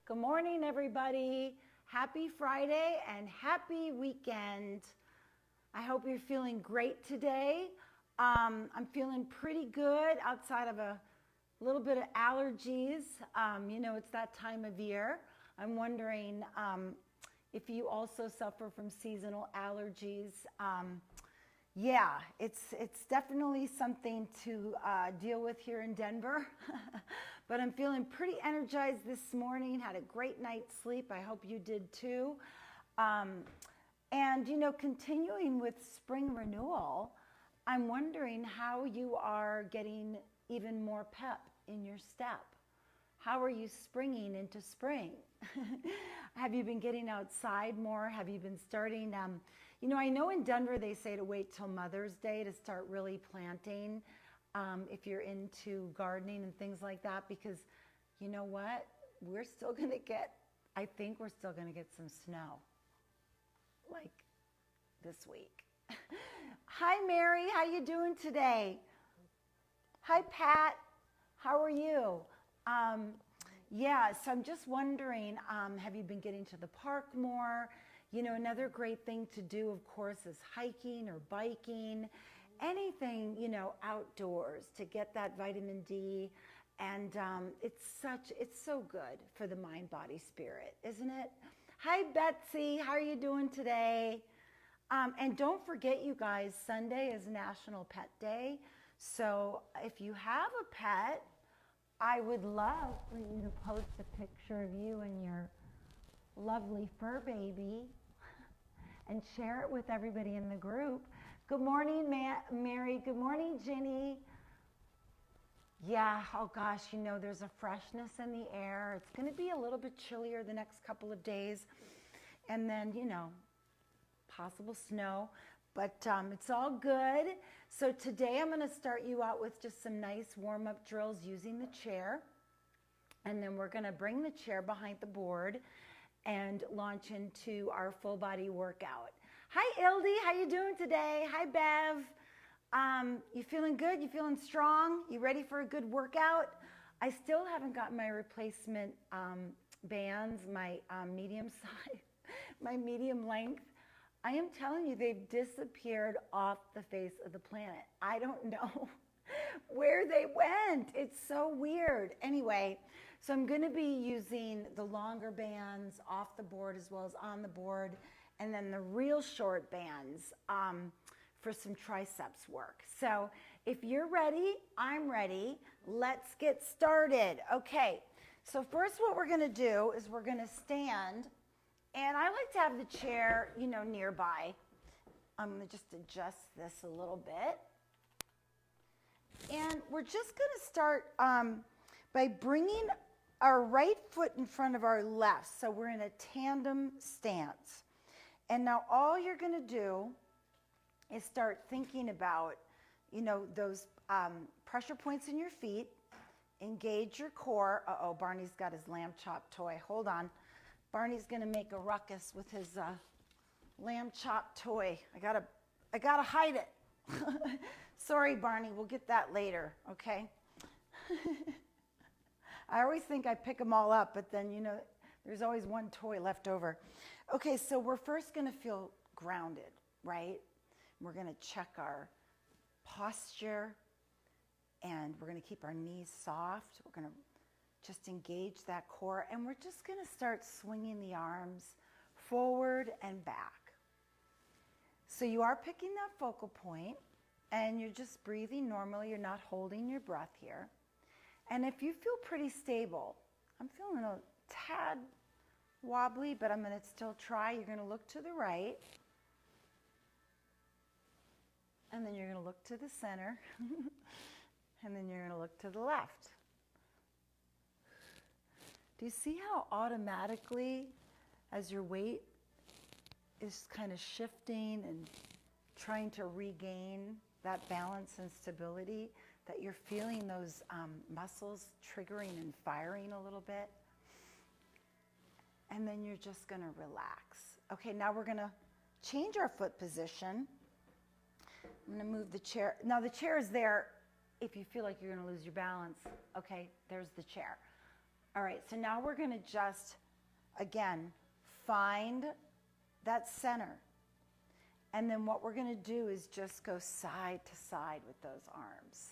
Good morning, everybody. Happy Friday and happy weekend. I hope you're feeling great today. I'm feeling pretty good outside of a little bit of allergies. It's that time of year. I'm wondering if you also suffer from seasonal allergies. It's definitely something to deal with here in Denver. But I'm feeling pretty energized this morning, had a great night's sleep. I hope you did too. Continuing with spring renewal, I'm wondering how you are getting even more pep in your step. How are you springing into spring? Have you been getting outside more? Have you been starting? I know in Denver they say to wait till Mother's Day to start really planting if you're into gardening and things like that, because you know what? I think we're still going to get some snow like this week. Hi, Mary. How you doing today? Hi, Pat. How are you? So I'm just wondering, have you been getting to the park more? Another great thing to do, of course, is hiking or biking, anything, outdoors to get that vitamin D. And it's so good for the mind, body, spirit, isn't it? Hi, Betsy. How are you doing today? And don't forget, you guys, Sunday is National Pet Day. So if you have a pet, I would love for you to post a picture of you and your lovely fur baby and share it with everybody in the group. Good morning, Mary. Good morning, Ginny. Yeah, oh gosh, there's a freshness in the air. It's going to be a little bit chillier the next couple of days. And then, possible snow. But it's all good. So today I'm going to start you out with just some nice warm-up drills using the chair. And then we're going to bring the chair behind the board and launch into our full body workout. Hi, Ildy. How you doing today? Hi, Bev. You feeling good? You feeling strong? You ready for a good workout? I still haven't gotten my replacement bands, my medium size, my medium length. I am telling you, they've disappeared off the face of the planet. I don't know where they went. It's so weird. Anyway, so I'm going to be using the longer bands off the board as well as on the board, and then the real short bands for some triceps work. So if you're ready, I'm ready. Let's get started. Okay, so first what we're going to do is we're going to stand. And I like to have the chair, nearby. I'm going to just adjust this a little bit. And we're just going to start by bringing our right foot in front of our left. So we're in a tandem stance. And now all you're going to do is start thinking about, those pressure points in your feet. Engage your core. Uh-oh, Barney's got his lamb chop toy. Hold on. Barney's gonna make a ruckus with his lamb chop toy. I gotta hide it. Sorry, Barney, we'll get that later, okay? I always think I pick them all up, but then, there's always one toy left over. Okay, so we're first gonna feel grounded, right? We're gonna check our posture, and we're gonna keep our knees soft. We're gonna just engage that core, and we're just going to start swinging the arms forward and back. So you are picking that focal point, and you're just breathing normally. You're not holding your breath here. And if you feel pretty stable, I'm feeling a tad wobbly, but I'm going to still try. You're going to look to the right, and then you're going to look to the center, and then you're going to look to the left. Do you see how automatically, as your weight is kind of shifting and trying to regain that balance and stability, that you're feeling those muscles triggering and firing a little bit? And then you're just going to relax. Okay, now we're going to change our foot position. I'm going to move the chair. Now the chair is there if you feel like you're going to lose your balance. Okay, there's the chair. All right, so now we're gonna just, again, find that center. And then what we're gonna do is just go side to side with those arms.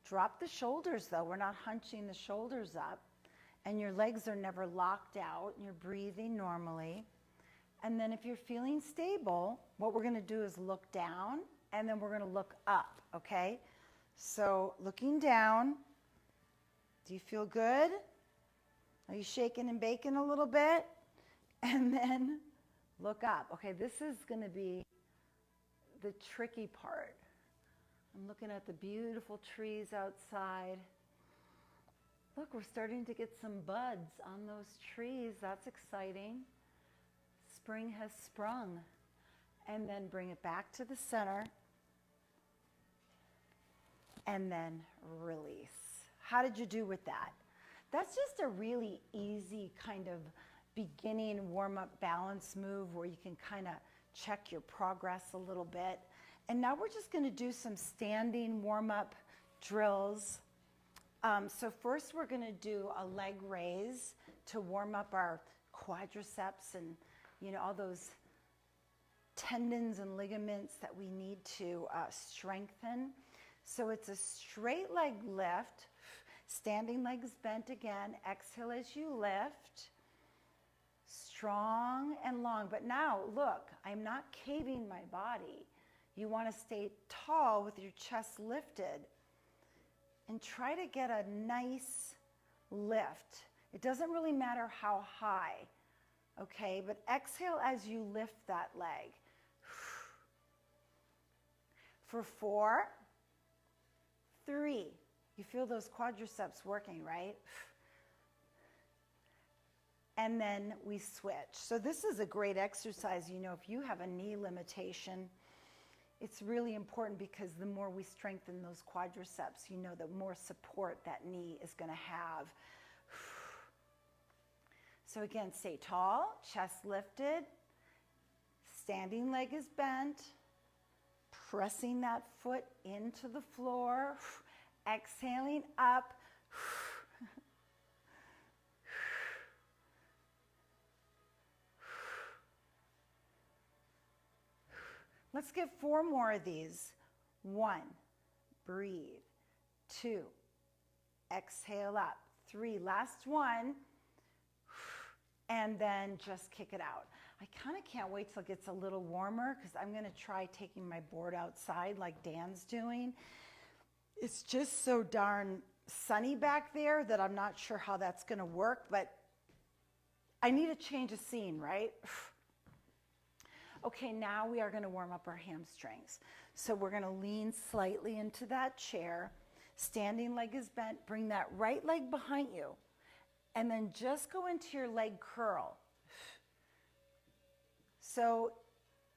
Drop the shoulders though, we're not hunching the shoulders up. And your legs are never locked out, and you're breathing normally. And then if you're feeling stable, what we're gonna do is look down, and then we're gonna look up, okay? So looking down, do you feel good? Are you shaking and baking a little bit? And then look up. Okay, this is gonna be the tricky part. I'm looking at the beautiful trees outside. Look, we're starting to get some buds on those trees. That's exciting. Spring has sprung. And then bring it back to the center. And then release. How did you do with that? That's just a really easy kind of beginning warm-up balance move where you can kind of check your progress a little bit. And now we're just going to do some standing warm-up drills. So first we're going to do a leg raise to warm up our quadriceps and, you know, all those tendons and ligaments that we need to strengthen. So it's a straight leg lift, standing legs bent again. Exhale as you lift, strong and long. But now look, I'm not caving my body. You want to stay tall with your chest lifted and try to get a nice lift. It doesn't really matter how high, okay? But exhale as you lift that leg. For 4, 3. You feel those quadriceps working, right? And then we switch. So this is a great exercise. You know, if you have a knee limitation, it's really important because the more we strengthen those quadriceps, you know, the more support that knee is going to have. So again, stay tall, chest lifted, standing leg is bent, pressing that foot into the floor, exhaling up. Let's get 4 more of these. 1, breathe. 2, exhale up. 3, last one. And then just kick it out. I kind of can't wait till it gets a little warmer because I'm going to try taking my board outside like Dan's doing. It's just so darn sunny back there that I'm not sure how that's going to work, but I need a change of scene, right? Okay, now we are going to warm up our hamstrings. So we're going to lean slightly into that chair. Standing leg is bent. Bring that right leg behind you. And then just go into your leg curl. So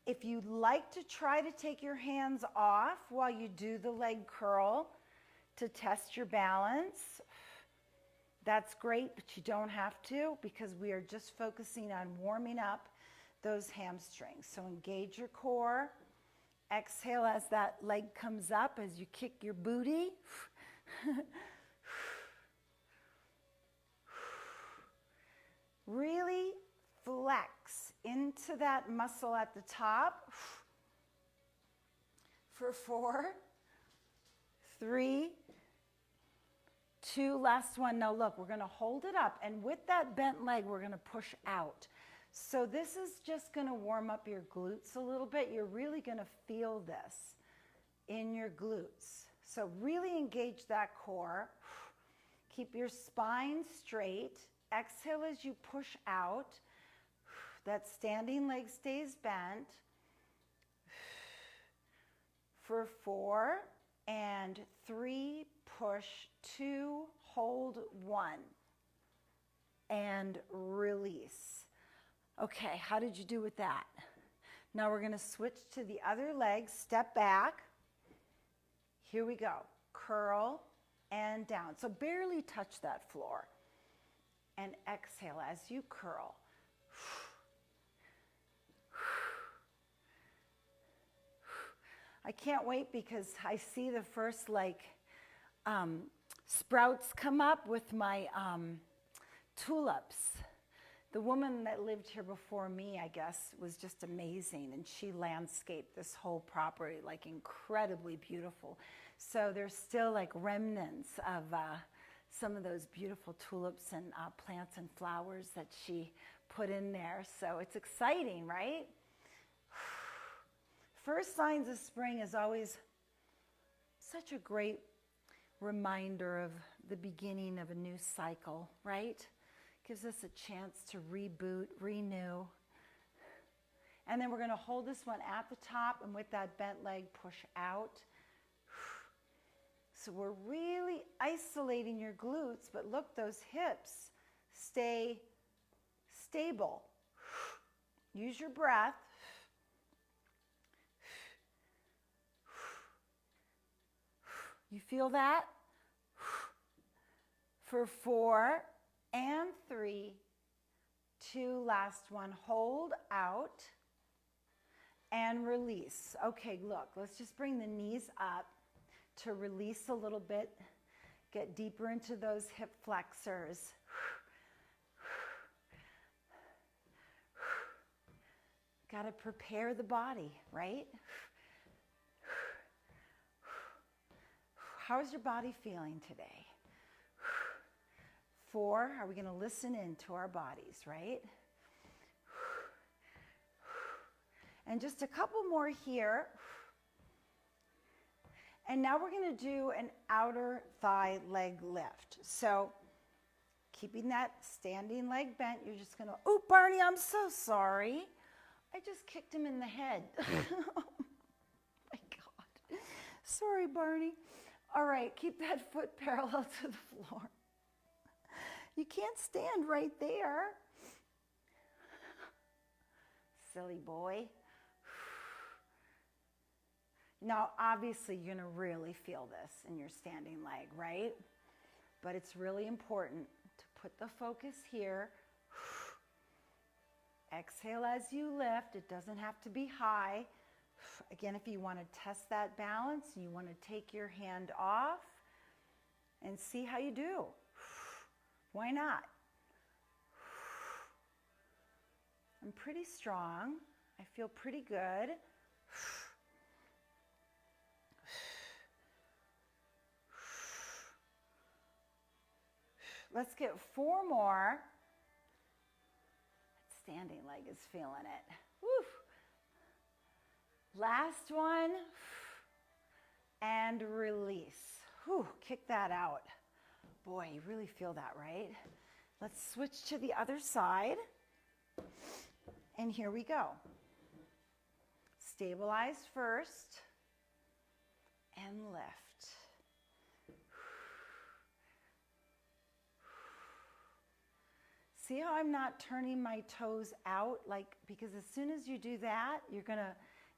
if you'd like to try to take your hands off while you do the leg curl to test your balance, that's great, but you don't have to because we are just focusing on warming up those hamstrings. So engage your core. Exhale as that leg comes up, as you kick your booty. Really flex into that muscle at the top. For 4, 3, 2, last one. Now look, we're going to hold it up, and with that bent leg, we're going to push out. So this is just going to warm up your glutes a little bit. You're really going to feel this in your glutes. So really engage that core. Keep your spine straight. Exhale as you push out. That standing leg stays bent. For 4 and 3, push 2, hold 1, and release. Okay, how did you do with that? Now we're going to switch to the other leg. Step back. Here we go. Curl and down. So barely touch that floor. And exhale as you curl. I can't wait because I see the first sprouts come up with my tulips. The woman that lived here before me, I guess, was just amazing, and she landscaped this whole property, like incredibly beautiful. So there's still like remnants of some of those beautiful tulips and plants and flowers that she put in there. So it's exciting, right? First signs of spring is always such a great reminder of the beginning of a new cycle, right? Gives us a chance to reboot, renew. And then we're going to hold this one at the top, and with that bent leg, push out. So we're really isolating your glutes, but look, those hips stay stable. Use your breath. You feel that? For 4 and 3, 2, last one. Hold out and release. Okay, look, let's just bring the knees up to release a little bit. Get deeper into those hip flexors. Got to prepare the body, right? How's your body feeling today? 4, are we going to listen in to our bodies, right? And just a couple more here. And now we're going to do an outer thigh leg lift. So keeping that standing leg bent, you're just going to, oh, Barney, I'm so sorry. I just kicked him in the head. Oh my God. Sorry, Barney. All right, keep that foot parallel to the floor. You can't stand right there. Silly boy. Now, obviously, you're going to really feel this in your standing leg, right? But it's really important to put the focus here. Exhale as you lift. It doesn't have to be high. Again, if you want to test that balance, you want to take your hand off and see how you do. Why not? I'm pretty strong. I feel pretty good. Let's get 4 more. That standing leg is feeling it. Woo. Last one. And release. Whew, kick that out. Boy, you really feel that, right? Let's switch to the other side. And here we go. Stabilize first and lift. See how I'm not turning my toes out? Because as soon as you do that, you're going to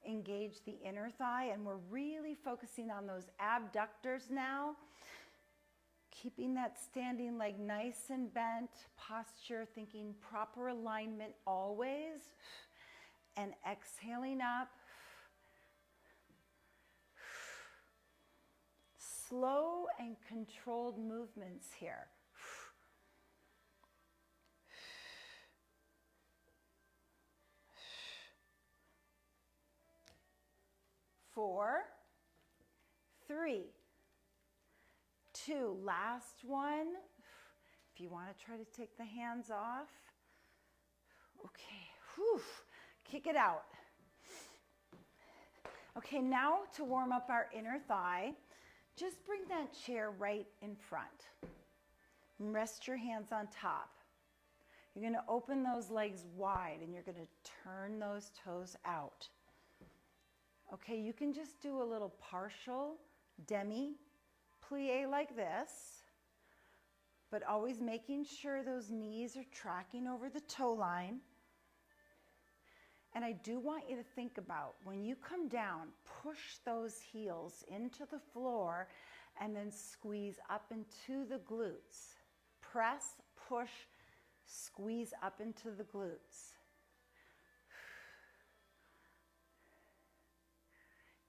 engage the inner thigh, and we're really focusing on those abductors now. Keeping that standing leg nice and bent, posture, thinking proper alignment always, and exhaling up. Slow and controlled movements here. 4, 3, 2, last one. If you want to try to take the hands off. Okay, whew, kick it out. Okay, now to warm up our inner thigh, just bring that chair right in front. And rest your hands on top. You're going to open those legs wide and you're going to turn those toes out. Okay, you can just do a little partial demi-plie like this, but always making sure those knees are tracking over the toe line. And I do want you to think about when you come down, push those heels into the floor and then squeeze up into the glutes. Press, push, squeeze up into the glutes.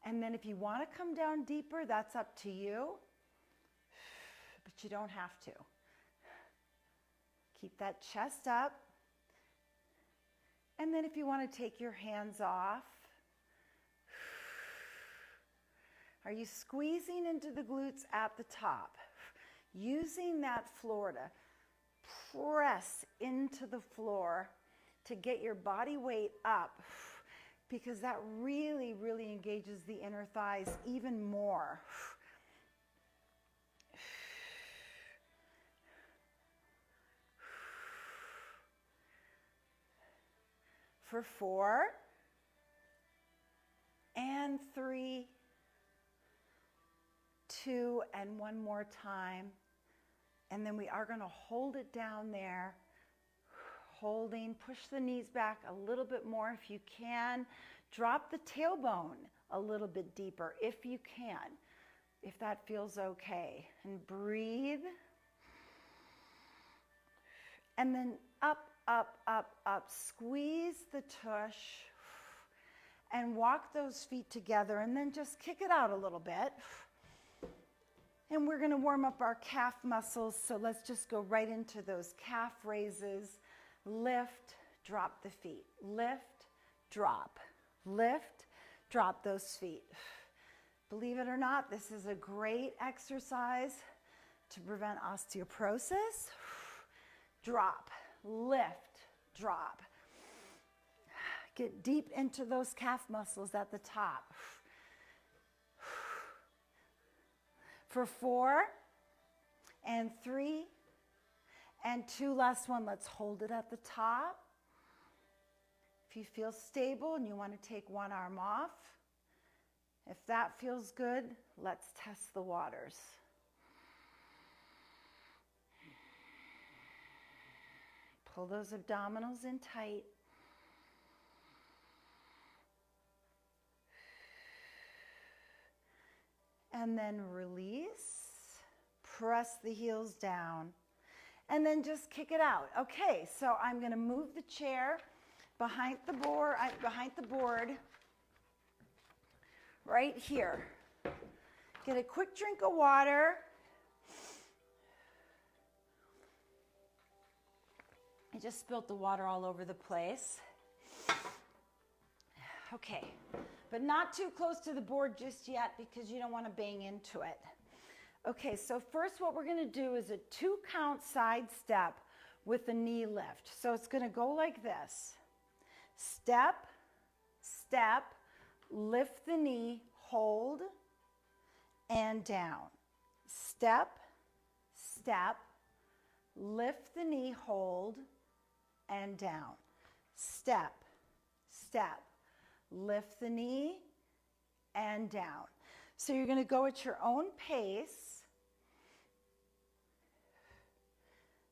And then if you want to come down deeper, that's up to you. but you don't have to. Keep that chest up. And then if you want to take your hands off, are you squeezing into the glutes at the top? Using that floor to press into the floor to get your body weight up, because that really, really engages the inner thighs even more. For 4 and 3, 2, and one more time. And then we are going to hold it down there. Holding, push the knees back a little bit more if you can. Drop the tailbone a little bit deeper if you can, if that feels okay. And breathe. And then up, up, up, up. Squeeze the tush and walk those feet together, and then just kick it out a little bit. And we're going to warm up our calf muscles, so let's just go right into those calf raises. Lift, drop the feet. Lift, drop. Lift, drop those feet. Believe it or not, this is a great exercise to prevent osteoporosis. Drop, lift, drop. Get deep into those calf muscles at the top. For 4 and 3 and 2, last one. Let's hold it at the top. If you feel stable and you want to take one arm off, if that feels good, let's test the waters. Pull those abdominals in tight. And then release. Press the heels down. And then just kick it out. Okay, so I'm going to move the chair behind the board right here. Get a quick drink of water. I just spilt the water all over the place. Okay, but not too close to the board just yet because you don't want to bang into it. Okay, so first what we're going to do is a 2-count side step with a knee lift. So it's going to go like this. Step, step, lift the knee, hold, and down. Step, step, lift the knee, hold, and down. Step, step, lift the knee, and down. So you're going to go at your own pace.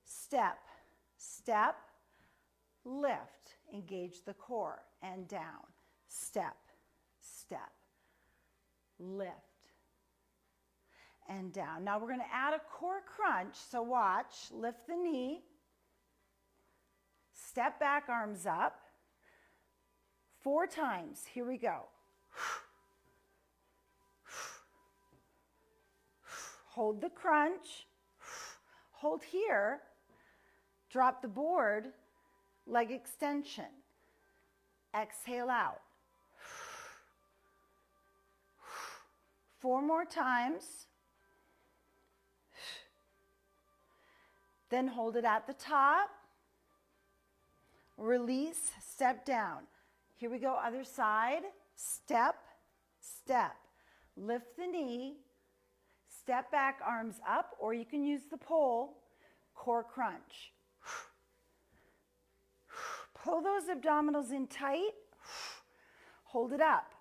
Step, step, lift, engage the core, and down. Step, step, lift, and down. Now we're going to add a core crunch, so watch. Lift the knee, step back, arms up. 4 times. Here we go. Hold the crunch. Hold here. Drop the board. Leg extension. Exhale out. 4 more times. Then hold it at the top. Release, step down. Here we go, other side. Step, step. Lift the knee. Step back, arms up, or you can use the pole. Core crunch. Pull those abdominals in tight. Hold it up.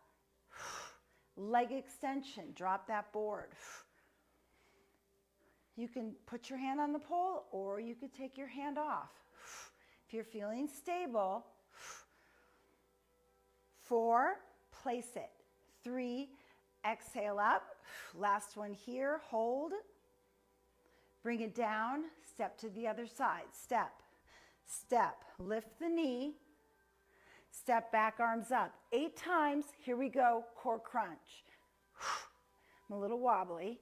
Leg extension. Drop that board. You can put your hand on the pole, or you could take your hand off. If you're feeling stable. 4, place it. 3, exhale up. Last one here, hold. Bring it down, step to the other side. Step, step, lift the knee. Step back, arms up. 8 times, here we go, core crunch. I'm a little wobbly.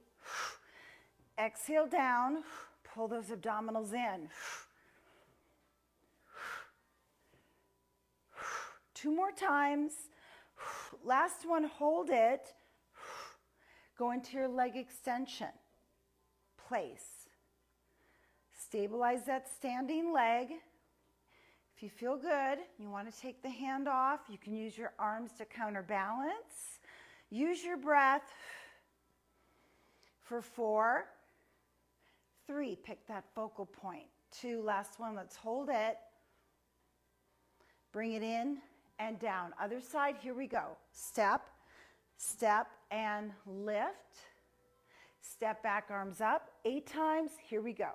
Exhale down, pull those abdominals in. 2 more times. Last one, hold it. Go into your leg extension. Place. Stabilize that standing leg. If you feel good, you want to take the hand off. You can use your arms to counterbalance. Use your breath for 4, 3. Pick that focal point. 2, last one. Let's hold it. Bring it in and down. Other side, here we go. Step, step, and lift. Step back, arms up. 8 times. Here we go.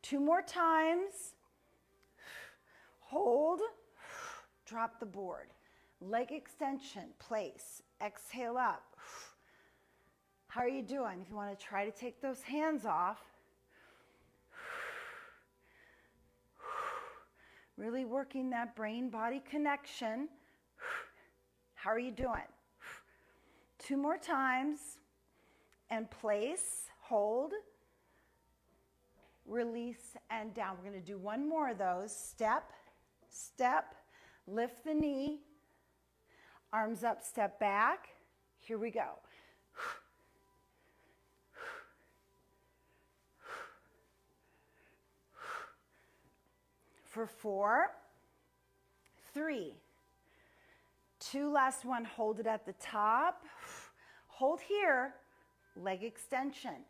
2 more times. Hold. Drop the board. Leg extension. Place. Exhale up. How are you doing? If you want to try to take those hands off, really working that brain-body connection. How are you doing? 2 more times. And place, hold, release, and down. We're going to do 1 more of those. Step, step, lift the knee, arms up, step back. Here we go. For 4, 3, 2, last one. Hold it at the top. Hold here. Leg extension.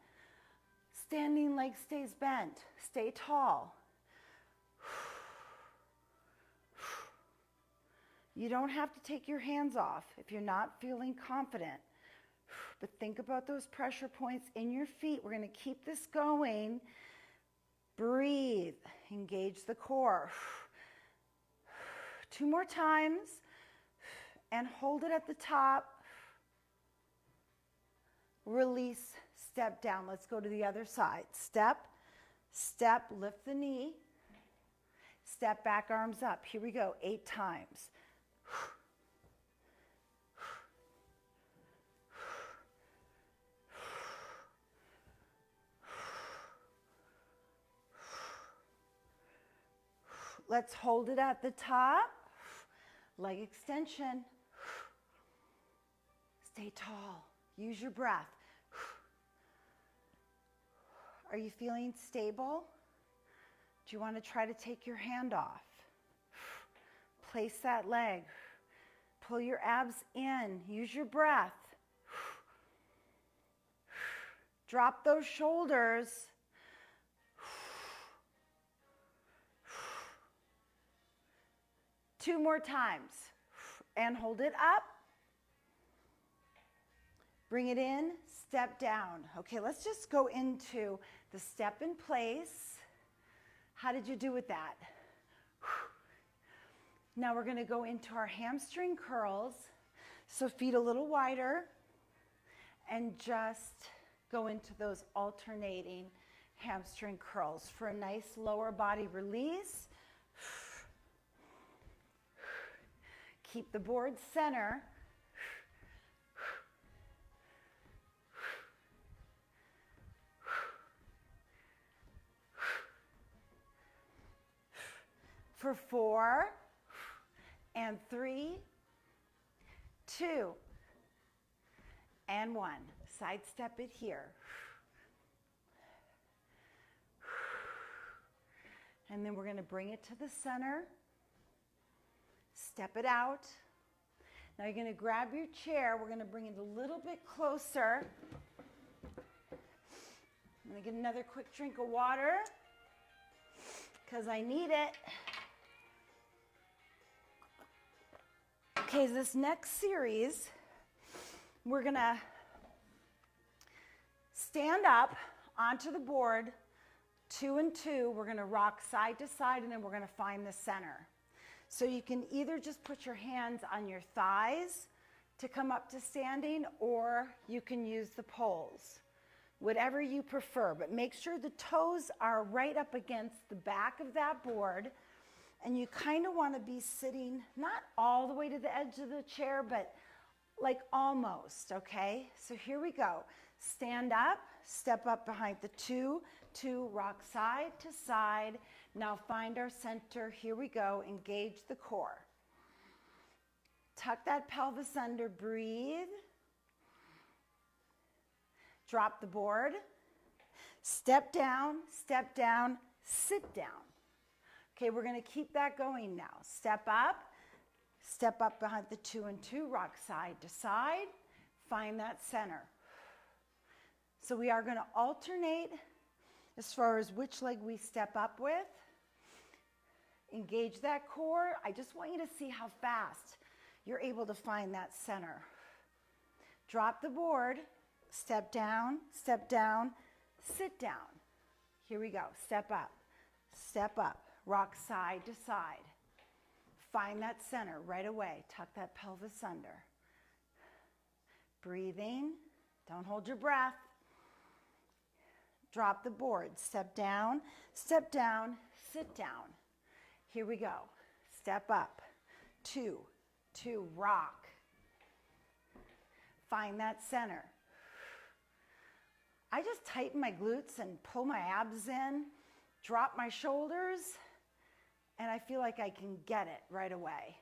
Standing leg stays bent. Stay tall. You don't have to take your hands off if you're not feeling confident. But think about those pressure points in your feet. We're going to keep this going. Breathe. Engage the core. 2 more times. And hold it at the top. Release, step down. Let's go to the other side. Step, step, lift the knee. Step back, arms up. Here we go, 8 times. Let's hold it at the top. Leg extension. Stay tall. Use your breath. Are you feeling stable? Do you want to try to take your hand off? Place that leg. Pull your abs in. Use your breath. Drop those shoulders. Two more times. And hold it up. Bring it in, step down. Okay, let's just go into the step in place. How did you do with that? Now we're gonna go into our hamstring curls. So feet a little wider and just go into those alternating hamstring curls for a nice lower body release. Keep the board center. For 4, and 3, 2, and 1. Side step it here. And then we're going to bring it to the center. Step it out. Now you're going to grab your chair. We're going to bring it a little bit closer. I'm going to get another quick drink of water because I need it. Okay, this next series, we're gonna stand up onto the board, 2 and 2. We're gonna rock side to side, and then we're gonna find the center. So you can either just put your hands on your thighs to come up to standing, or you can use the poles, whatever you prefer. But make sure the toes are right up against the back of that board. And you kind of want to be sitting not all the way to the edge of the chair, but like almost, okay? So here we go. Stand up, step up behind the two, rock side to side. Now find our center. Here we go. Engage the core. Tuck that pelvis under, breathe. Drop the board. Step down, sit down. Okay, we're going to keep that going now. Step up behind the 2 and 2, rock side to side. Find that center. So we are going to alternate as far as which leg we step up with. Engage that core. I just want you to see how fast you're able to find that center. Drop the board, step down, sit down. Here we go. Step up, rock side to side. Find that center right away. Tuck that pelvis under. Breathing. Don't hold your breath. Drop the board. Step down, sit down. Here we go. Step up. 2, rock. Find that center. I just tighten my glutes and pull my abs in, drop my shoulders, and I feel like I can get it right away.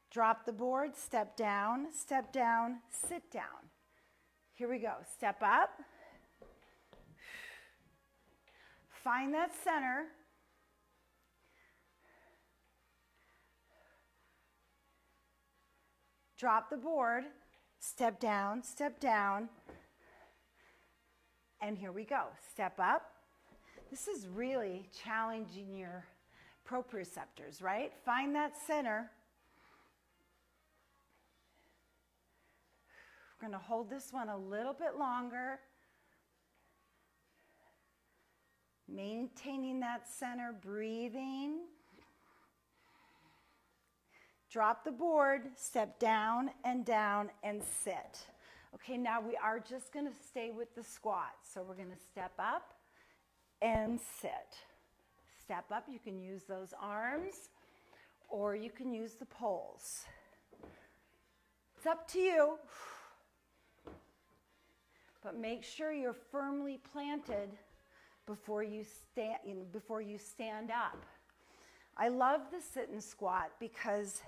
Drop the board, step down, sit down. Here we go. Step up. Find that center. Drop the board, step down. And here we go. Step up. This is really challenging your proprioceptors, right? Find that center. We're going to hold this one a little bit longer. Maintaining that center, breathing. Drop the board, step down and sit. Okay, now we are just going to stay with the squat. So we're going to step up and sit. Step up, you can use those arms or you can use the poles. It's up to you. But make sure you're firmly planted before you stand up. I love the sit and squat because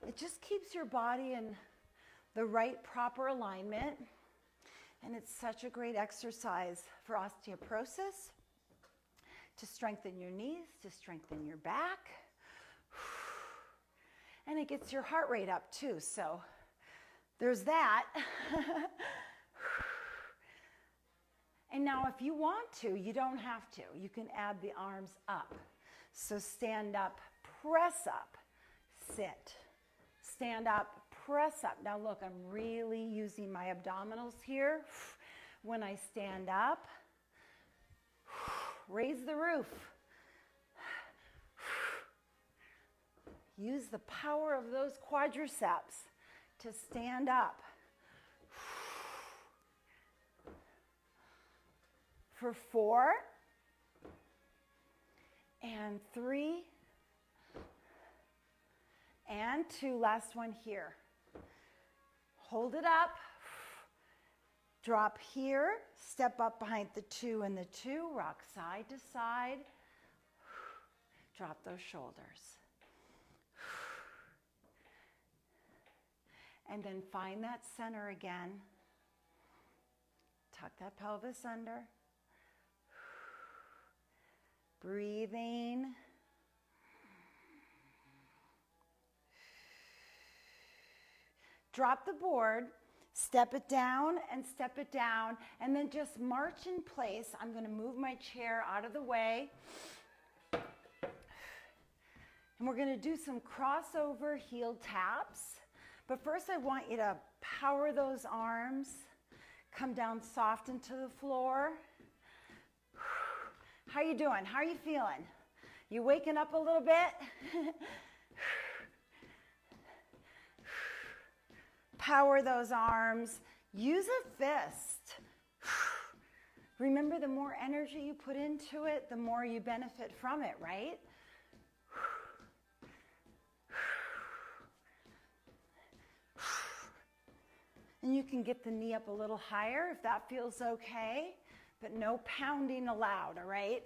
it just keeps your body in the right proper alignment, and it's such a great exercise for osteoporosis, to strengthen your knees, to strengthen your back, and it gets your heart rate up too, so there's that. And now if you want to, you don't have to. You can add the arms up. So stand up, press up, sit. Stand up, press up. Now look, I'm really using my abdominals here. When I stand up, raise the roof. Use the power of those quadriceps to stand up. For 4 and 3 and 2. Last one here. Hold it up. Drop here. Step up behind the 2 and the 2. Rock side to side. Drop those shoulders. And then find that center again. Tuck that pelvis under. Breathing. Drop the board, step it down, and then just march in place. I'm going to move my chair out of the way. And we're going to do some crossover heel taps. But first I want you to power those arms, come down soft into the floor. How you doing? How are you feeling? You waking up a little bit? Power those arms. Use a fist. Remember, the more energy you put into it, the more you benefit from it, right? And you can get the knee up a little higher if that feels okay, but no pounding allowed, all right?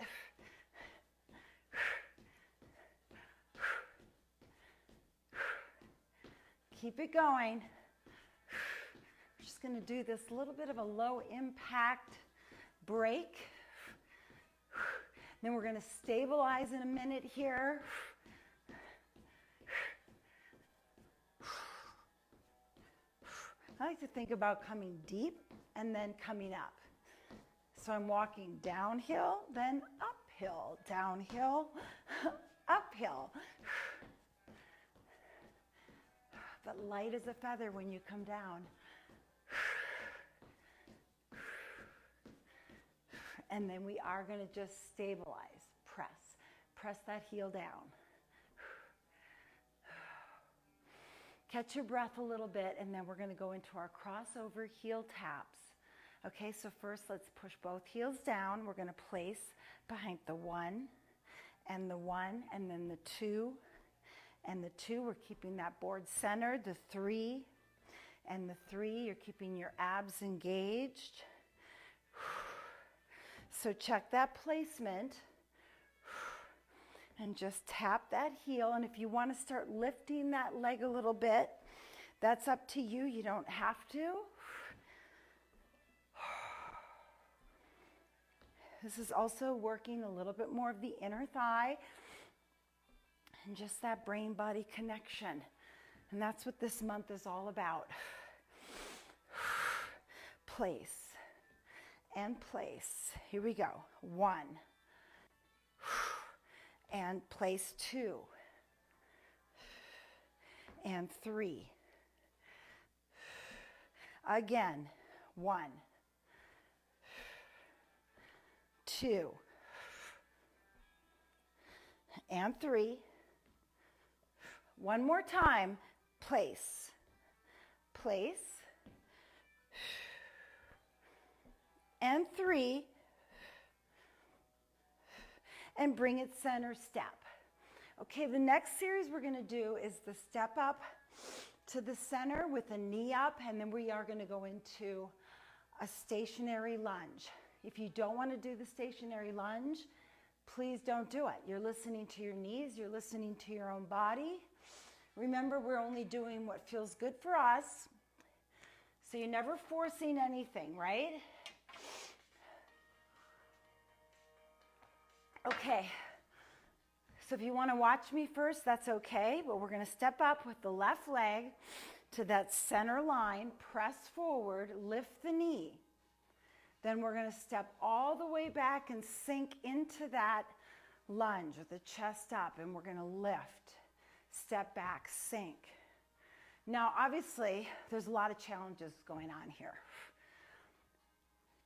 Keep it going. We're just going to do this little bit of a low impact break. Then we're going to stabilize in a minute here. I like to think about coming deep and then coming up. So I'm walking downhill, then uphill, downhill, uphill. But light as a feather when you come down. And then we are going to just stabilize, press that heel down. Catch your breath a little bit, and then we're going to go into our crossover heel taps. Okay, so first let's push both heels down. We're going to place behind the 1 and the 1 and then the 2 and the 2. We're keeping that board centered. The 3 and the 3. You're keeping your abs engaged. So check that placement and just tap that heel. And if you want to start lifting that leg a little bit, that's up to you. You don't have to. This is also working a little bit more of the inner thigh and just that brain-body connection. And that's what this month is all about. Place and place. Here we go. 1. And place 2. And 3. Again. 1. 2. And 3. One more time. Place. Place. And 3. And bring it center step. Okay, the next series we're going to do is the step up to the center with a knee up, and then we are going to go into a stationary lunge. If you don't want to do the stationary lunge, please don't do it. You're listening to your knees, you're listening to your own body. Remember, we're only doing what feels good for us, so you're never forcing anything, right? Okay, so if you want to watch me first, that's okay, but we're going to step up with the left leg to that center line, press forward, lift the knee. Then we're going to step all the way back and sink into that lunge with the chest up, and we're going to lift, step back, sink. Now, obviously, there's a lot of challenges going on here.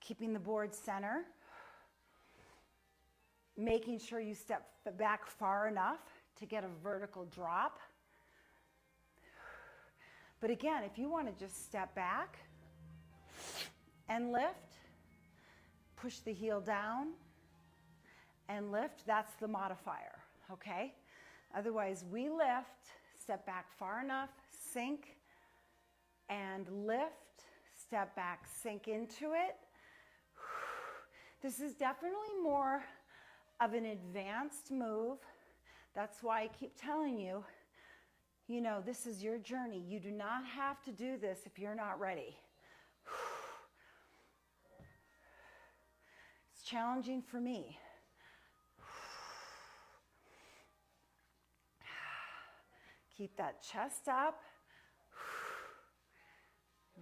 Keeping the board center, making sure you step back far enough to get a vertical drop. But again, if you want to just step back and lift, push the heel down and lift, that's the modifier, okay? Otherwise, we lift, step back far enough, sink, and lift, step back, sink into it. This is definitely more of an advanced move. That's why I keep telling you, you know, this is your journey. You do not have to do this if you're not ready. It's challenging for me. Keep that chest up.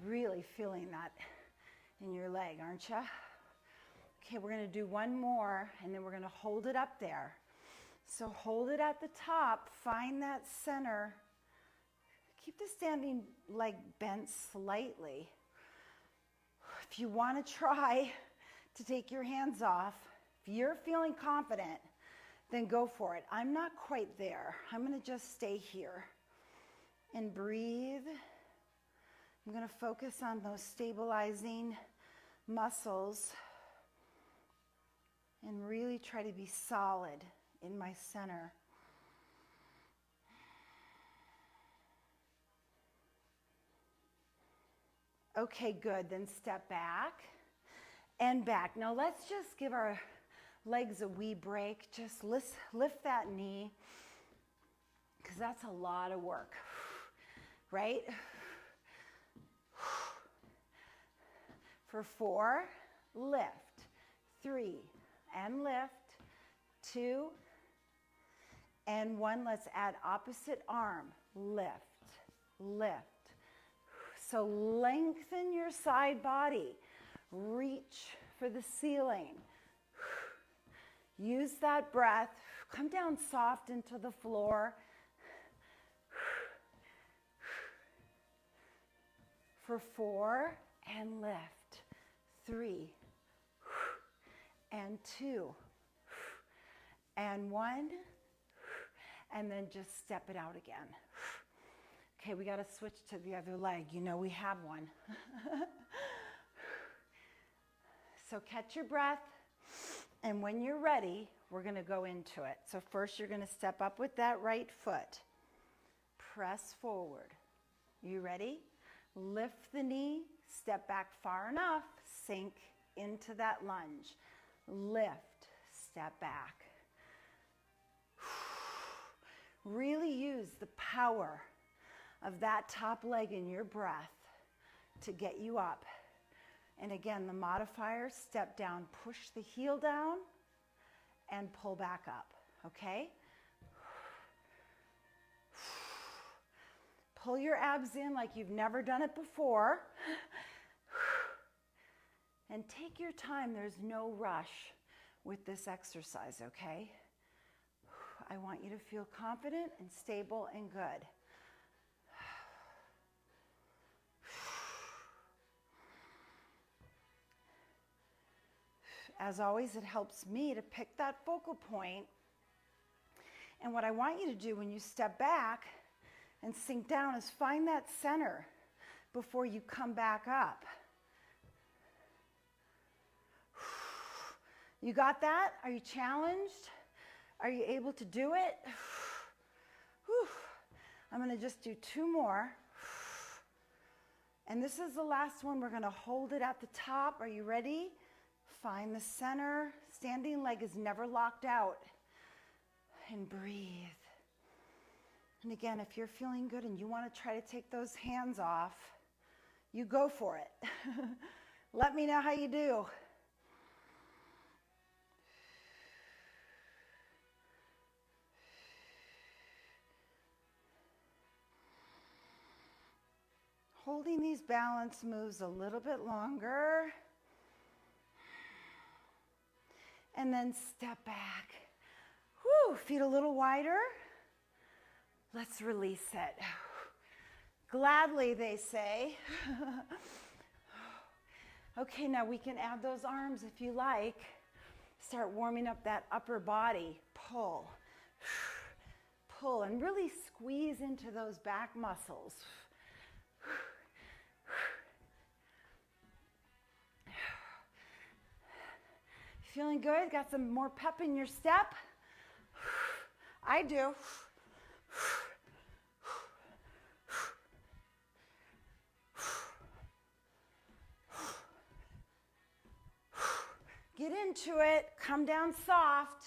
Really feeling that in your leg, aren't you? Okay, we're going to do one more, and then we're going to hold it up there. So hold it at the top. Find that center. Keep the standing leg bent slightly. If you want to try to take your hands off, if you're feeling confident, then go for it. I'm not quite there. I'm going to just stay here and breathe. I'm going to focus on those stabilizing muscles and really try to be solid in my center. Okay, good. Then step back and back. Now let's just give our legs a wee break. Just lift that knee, because that's a lot of work, right? For 4, lift. 3, and lift. 2, and 1. Let's add opposite arm. Lift, lift. So lengthen your side body. Reach for the ceiling. Use that breath. Come down soft into the floor. For 4, and lift. 3, and 2, and 1, and then just step it out again. Okay, we got to switch to the other leg. You know we have one. So catch your breath, and when you're ready, we're going to go into it. So first you're going to step up with that right foot. Press forward. You ready? Lift the knee, step back far enough, sink into that lunge. Lift, step back. Really use the power of that top leg in your breath to get you up. And again, the modifier, step down, push the heel down, and pull back up, okay? Pull your abs in like you've never done it before. And take your time. There's no rush with this exercise, okay? I want you to feel confident and stable and good. As always, it helps me to pick that focal point. And what I want you to do when you step back and sink down is find that center before you come back up. You got that? Are you challenged? Are you able to do it? I'm going to just do 2 more. And this is the last one. We're going to hold it at the top. Are you ready? Find the center. Standing leg is never locked out. And breathe. And again, if you're feeling good and you want to try to take those hands off, you go for it. Let me know how you do. Holding these balance moves a little bit longer. And then step back. Whew, feet a little wider. Let's release it. Gladly, they say. Okay, now we can add those arms if you like. Start warming up that upper body. Pull. Pull and really squeeze into those back muscles. Feeling good? Got some more pep in your step? I do. Get into it. Come down soft.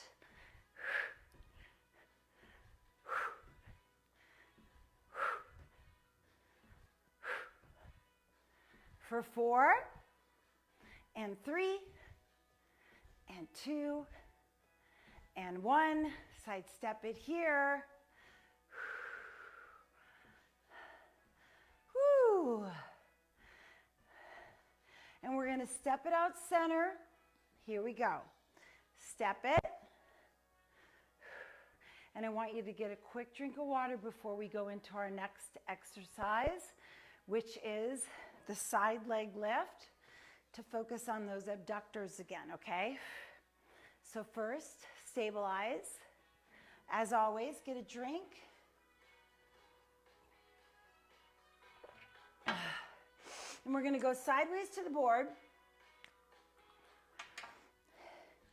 For 4, and 3, and 2, and 1. Side step it here. Woo. And we're going to step it out center. Here we go. Step it. And I want you to get a quick drink of water before we go into our next exercise, which is the side leg lift, to focus on those abductors again, okay? So first, stabilize. As always, get a drink. And we're going to go sideways to the board.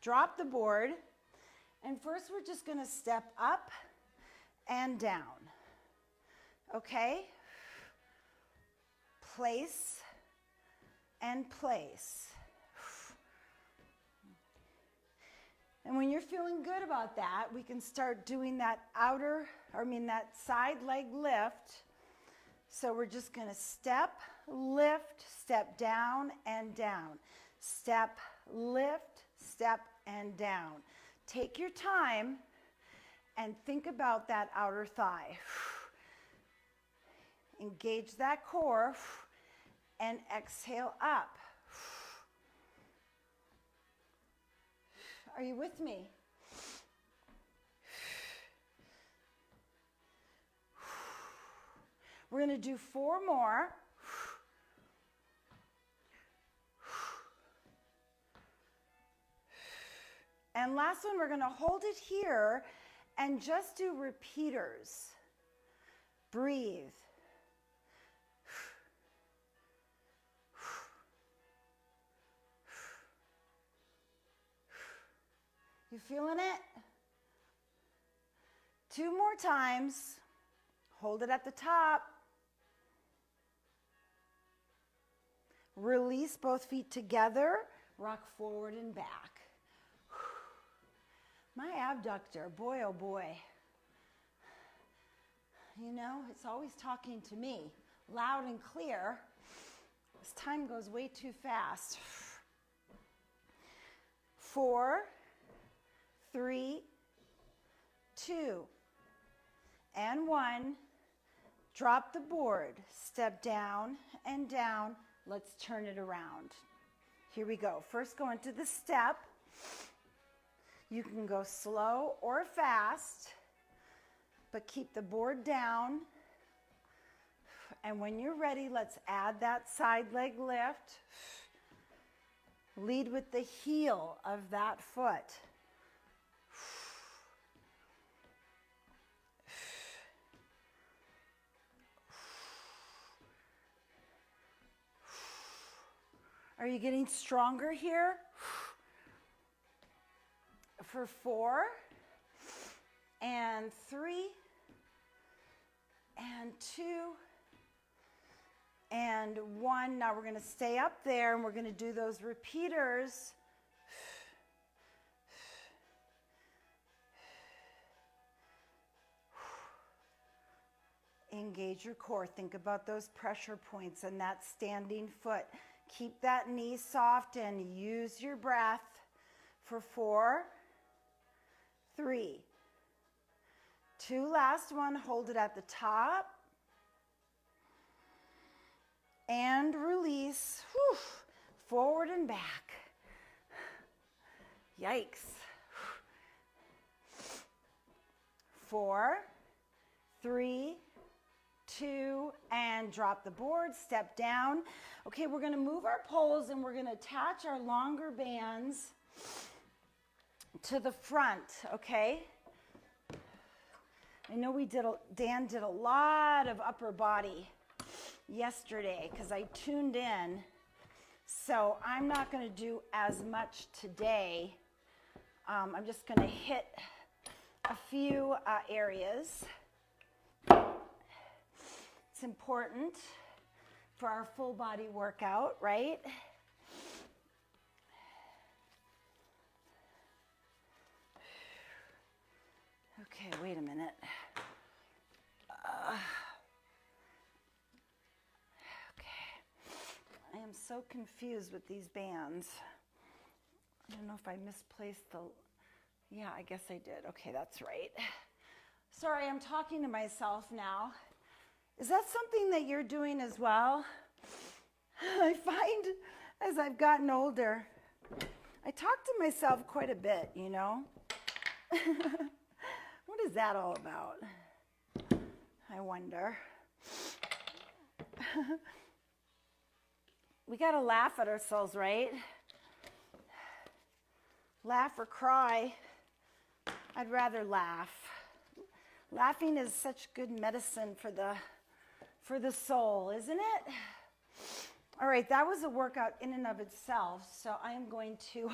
Drop the board. And first, we're just going to step up and down. Okay? Place and place. And when you're feeling good about that, we can start doing that that side leg lift. So we're just going to step, lift, step down and down. Step, lift, step and down. Take your time and think about that outer thigh. Engage that core and exhale up. Are you with me? We're going to do 4 more. And last one, we're going to hold it here and just do repeaters. Breathe. You feeling it? 2 more times. Hold it at the top. Release both feet together. Rock forward and back. My abductor, boy oh boy. You know, it's always talking to me, loud and clear. This time goes way too fast. 4, 3, 2, and 1. Drop the board. Step down and down. Let's turn it around. Here we go. First, go into the step. You can go slow or fast, but keep the board down. And when you're ready, let's add that side leg lift. Lead with the heel of that foot. Are you getting stronger here? For 4, and 3, and 2, and 1. Now we're going to stay up there and we're going to do those repeaters. Engage your core. Think about those pressure points and that standing foot. Keep that knee soft and use your breath for 4, 3, 2, last one. Hold it at the top. And release. Whew. Forward and back. Yikes. 4, 3, 2, and drop the board, step down. Okay, we're going to move our poles and we're going to attach our longer bands to the front, okay? I know Dan did a lot of upper body yesterday because I tuned in. So I'm not going to do as much today. I'm just going to hit a few areas. It's important for our full body workout, right? Okay, wait a minute. Okay. I am so confused with these bands. I don't know if I misplaced the... Yeah, I guess I did. Okay, that's right. Sorry, I'm talking to myself now. Is that something that you're doing as well? I find as I've gotten older, I talk to myself quite a bit, you know? What is that all about? I wonder. We got to laugh at ourselves, right? Laugh or cry. I'd rather laugh. Laughing is such good medicine for the soul, isn't it? All right, that was a workout in and of itself, so I am going to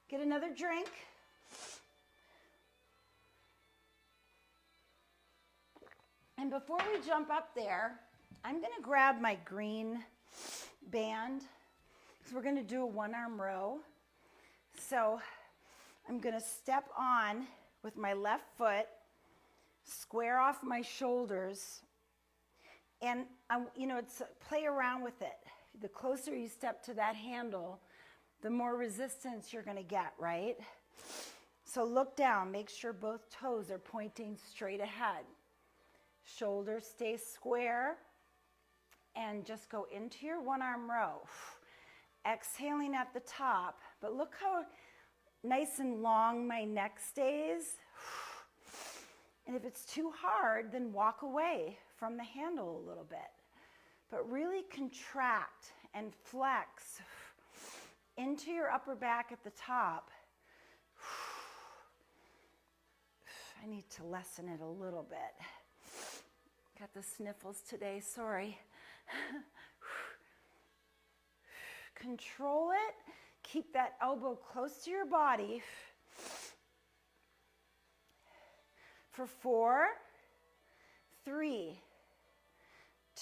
get another drink. And before we jump up there, I'm gonna grab my green band because we're gonna do a one-arm row. So I'm gonna step on with my left foot, square off my shoulders, and it's play around with it. The closer you step to that handle, the more resistance you're gonna get, right? So look down, make sure both toes are pointing straight ahead. Shoulders stay square, and just go into your one-arm row. Exhaling at the top, but look how nice and long my neck stays. And if it's too hard, then walk away from the handle a little bit. But really contract and flex into your upper back at the top. I need to lessen it a little bit. Got the sniffles today, sorry. Control it. Keep that elbow close to your body. For 4, 3,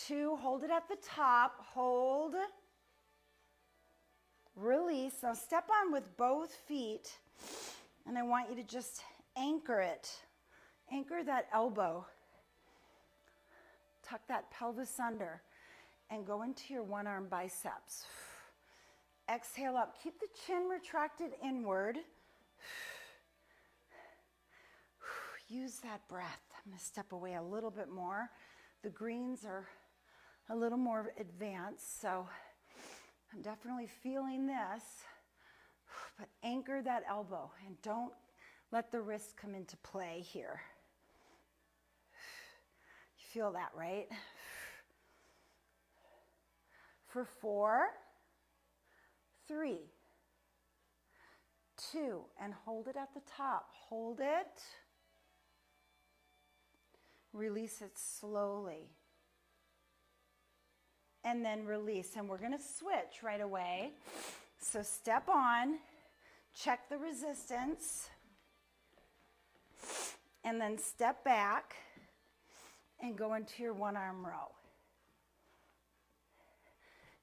2, hold it at the top, hold, release. Now step on with both feet, and I want you to just anchor it. Anchor that elbow. Tuck that pelvis under and go into your one-arm biceps. Exhale up. Keep the chin retracted inward. Use that breath. I'm going to step away a little bit more. The greens are a little more advanced, so I'm definitely feeling this. But anchor that elbow and don't let the wrist come into play here. You feel that, right? For 4, 3, 2, and hold it at the top. Hold it. Release it slowly. And then release. And we're going to switch right away. So step on, check the resistance, and then step back and go into your one-arm row.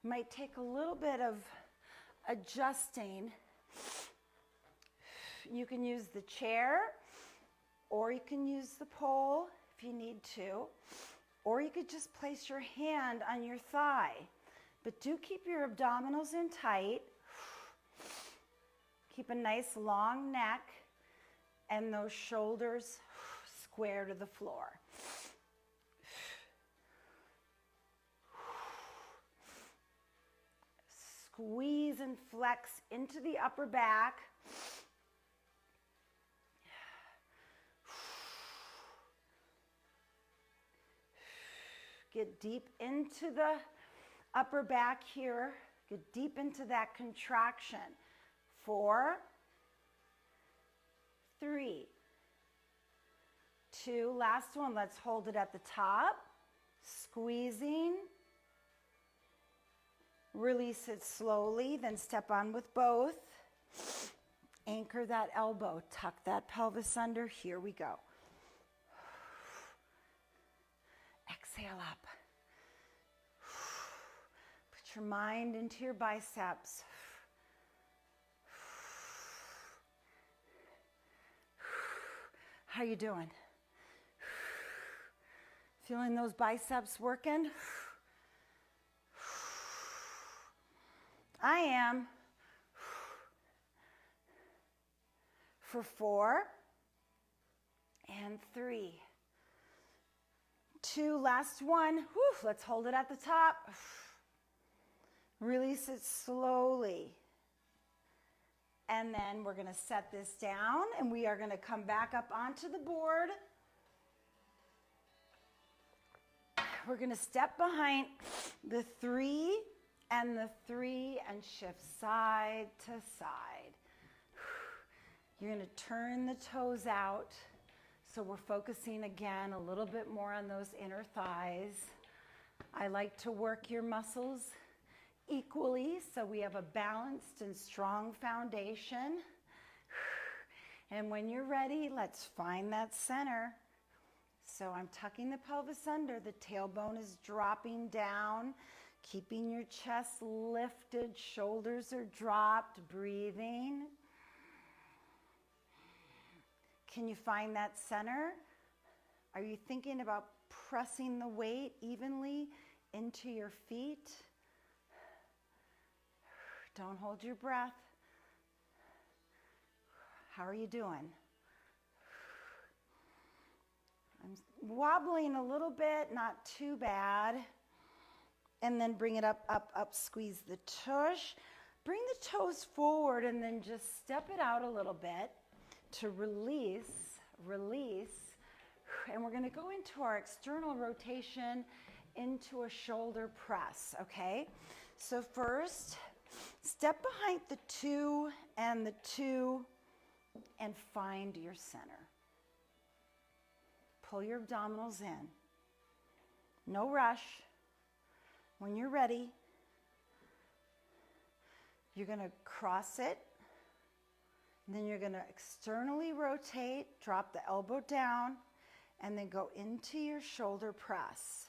It might take a little bit of adjusting. You can use the chair, or you can use the pole if you need to, or you could just place your hand on your thigh. But do keep your abdominals in tight. Keep a nice long neck and those shoulders square to the floor. Squeeze and flex into the upper back. Get deep into the upper back here. Get deep into that contraction. 4, 3, 2, last one. Let's hold it at the top. Squeezing. Release it slowly, then step on with both. Anchor that elbow, tuck that pelvis under. Here we go. Exhale up. Put your mind into your biceps. How you doing? Feeling those biceps working? I am. For 4 and 3, 2, last one. Whew, let's hold it at the top. Release it slowly. And then we're going to set this down, and we are going to come back up onto the board. We're going to step behind the 3 and the 3 and shift side to side. You're going to turn the toes out. So we're focusing again a little bit more on those inner thighs. I like to work your muscles equally so we have a balanced and strong foundation. And when you're ready, let's find that center. So I'm tucking the pelvis under, the tailbone is dropping down, keeping your chest lifted, shoulders are dropped, breathing. Can you find that center? Are you thinking about pressing the weight evenly into your feet? Don't hold your breath. How are you doing? I'm wobbling a little bit, not too bad. And then bring it up, up, up, squeeze the tush. Bring the toes forward and then just step it out a little bit to release, release. And we're gonna go into our external rotation into a shoulder press, okay? So first, step behind the 2 and the 2 and find your center. Pull your abdominals in. No rush. When you're ready, you're going to cross it. And then you're going to externally rotate, drop the elbow down, and then go into your shoulder press.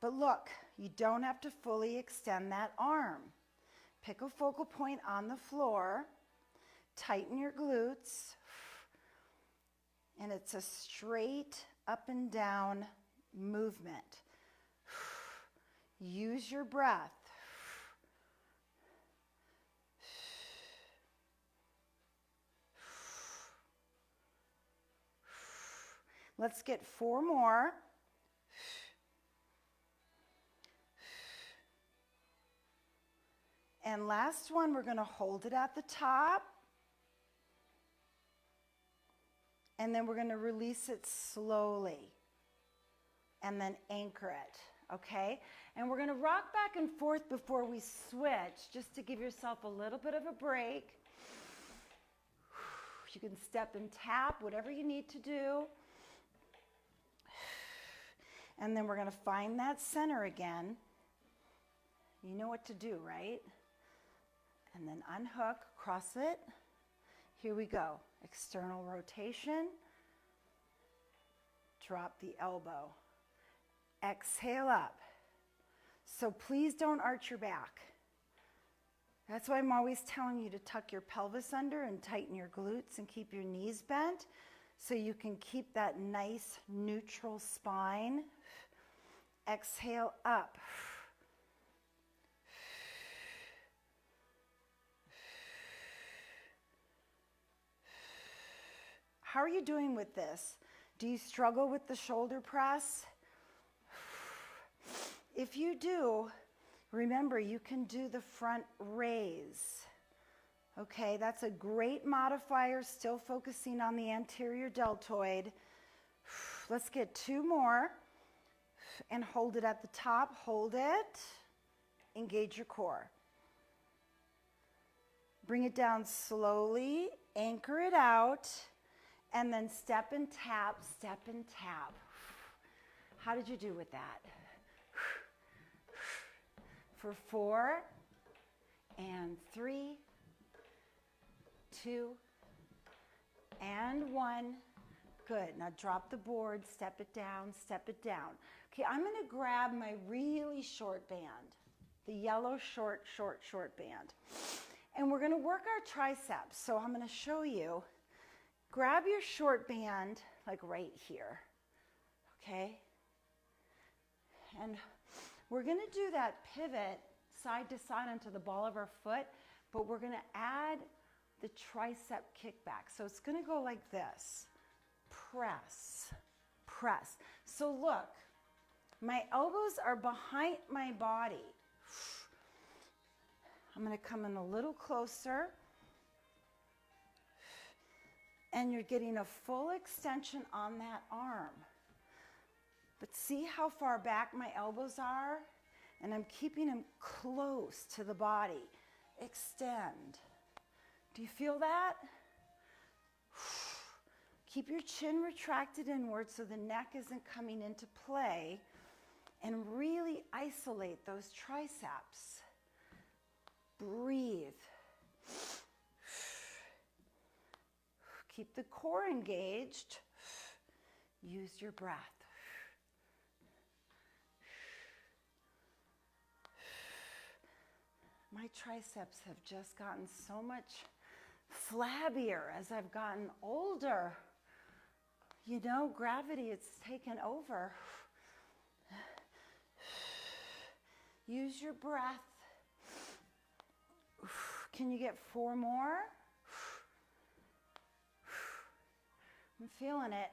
But look, you don't have to fully extend that arm. Pick a focal point on the floor, tighten your glutes, and it's a straight up and down movement. Use your breath. Let's get 4 more. And last one, we're going to hold it at the top. And then we're going to release it slowly. And then anchor it, okay? And we're going to rock back and forth before we switch, just to give yourself a little bit of a break. You can step and tap, whatever you need to do. And then we're going to find that center again. You know what to do, right? And then unhook, cross it. Here we go. External rotation. Drop the elbow. Exhale up. So please don't arch your back. That's why I'm always telling you to tuck your pelvis under and tighten your glutes and keep your knees bent so you can keep that nice neutral spine. Exhale up. How are you doing with this? Do you struggle with the shoulder press? If you do, remember you can do the front raise. Okay, that's a great modifier, still focusing on the anterior deltoid. Let's get 2 more and hold it at the top. Hold it. Engage your core. Bring it down slowly, anchor it out, and then step and tap, step and tap. How did you do with that? For 4 and 3, 2 and 1. Good. Now drop the board, step it down, step it down. Okay, I'm going to grab my really short band, the yellow short band. And we're going to work our triceps. So I'm going to show you. Grab your short band, like right here, okay? And we're gonna do that pivot side to side onto the ball of our foot, but we're gonna add the tricep kickback. So it's gonna go like this, press, press. So look, my elbows are behind my body. I'm gonna come in a little closer. And you're getting a full extension on that arm. But see how far back my elbows are? And I'm keeping them close to the body. Extend. Do you feel that? Keep your chin retracted inward so the neck isn't coming into play. And really isolate those triceps. Breathe. Keep the core engaged. Use your breath. My triceps have just gotten so much flabbier as I've gotten older. You know, gravity, it's taken over. Use your breath. Can you get 4 more? I'm feeling it.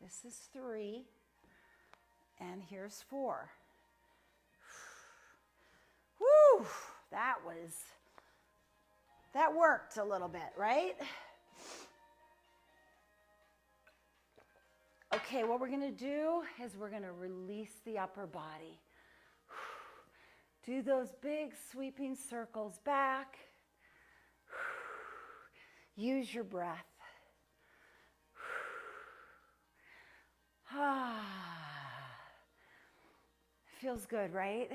This is 3, and here's 4. Woo! That worked a little bit, right? Okay, what we're gonna do is we're gonna release the upper body. Do those big sweeping circles back. Use your breath. Feels good, right?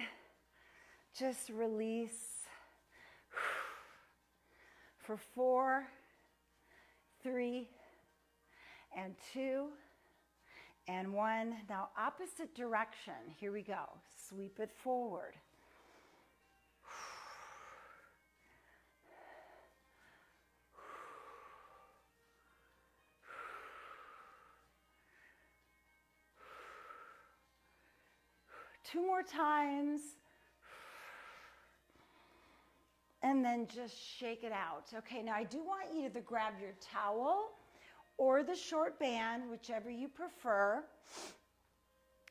Just release. For 4, 3, and 2, and 1. Now opposite direction. Here we go. Sweep it forward. Two more times. And then just shake it out. Okay, now I do want you to grab your towel or the short band, whichever you prefer.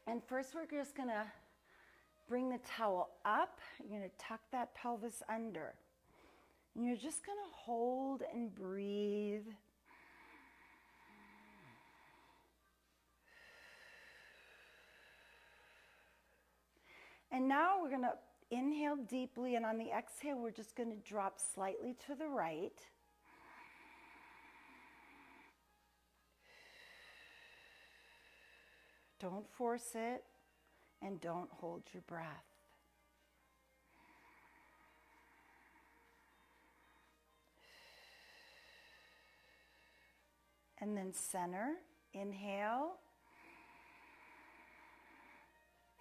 And first we're just gonna bring the towel up. You're gonna tuck that pelvis under. And you're just gonna hold and breathe. And now we're gonna inhale deeply, and on the exhale, we're just gonna drop slightly to the right. Don't force it, and don't hold your breath. And then center, inhale.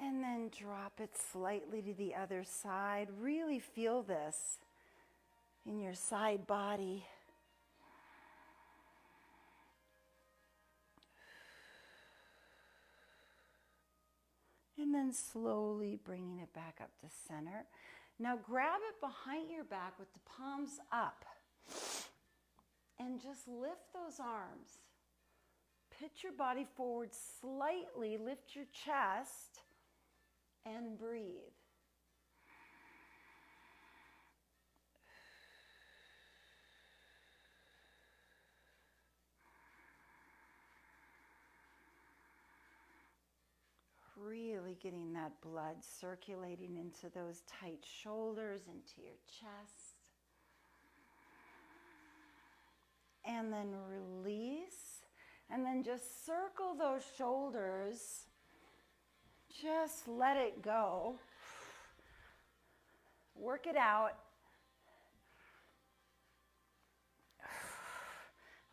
And then drop it slightly to the other side. Really feel this in your side body. And then slowly bringing it back up to center. Now grab it behind your back with the palms up. And just lift those arms. Pitch your body forward slightly. Lift your chest. And breathe. Really getting that blood circulating into those tight shoulders, into your chest. And then release. And then just circle those shoulders. Just let it go. Work it out.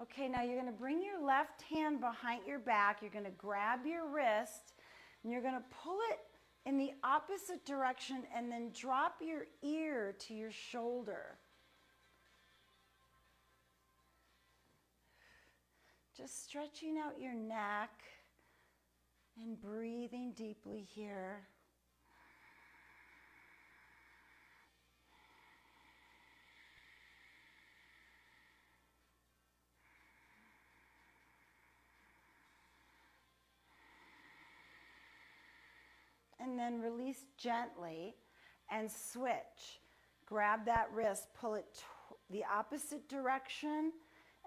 Okay, now you're going to bring your left hand behind your back. You're going to grab your wrist, and you're going to pull it in the opposite direction, and then drop your ear to your shoulder. Just stretching out your neck. And breathing deeply here. And then release gently and switch. Grab that wrist, pull it the opposite direction,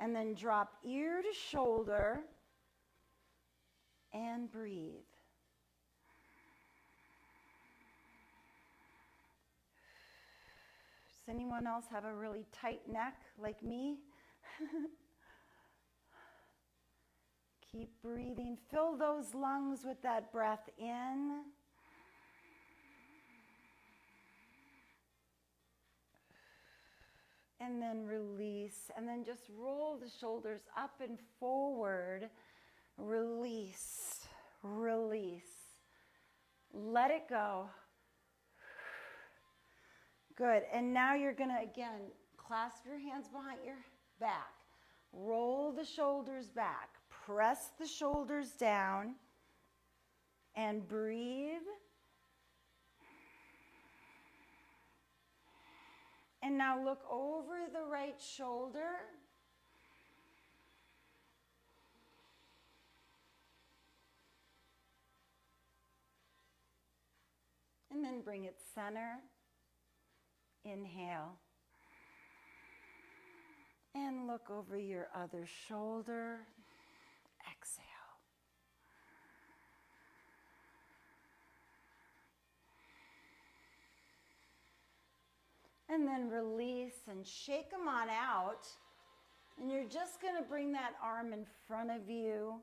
and then drop ear to shoulder. And breathe. Does anyone else have a really tight neck like me? Keep breathing. Fill those lungs with that breath in. and then release, and then just roll the shoulders up and forward. Release, release. Let it go. Good. And now you're going to, again, clasp your hands behind your back. Roll the shoulders back. Press the shoulders down and breathe. And now look over the right shoulder. And then bring it center. Inhale. And look over your other shoulder. Exhale. And then release and shake them on out. And you're just going to bring that arm in front of you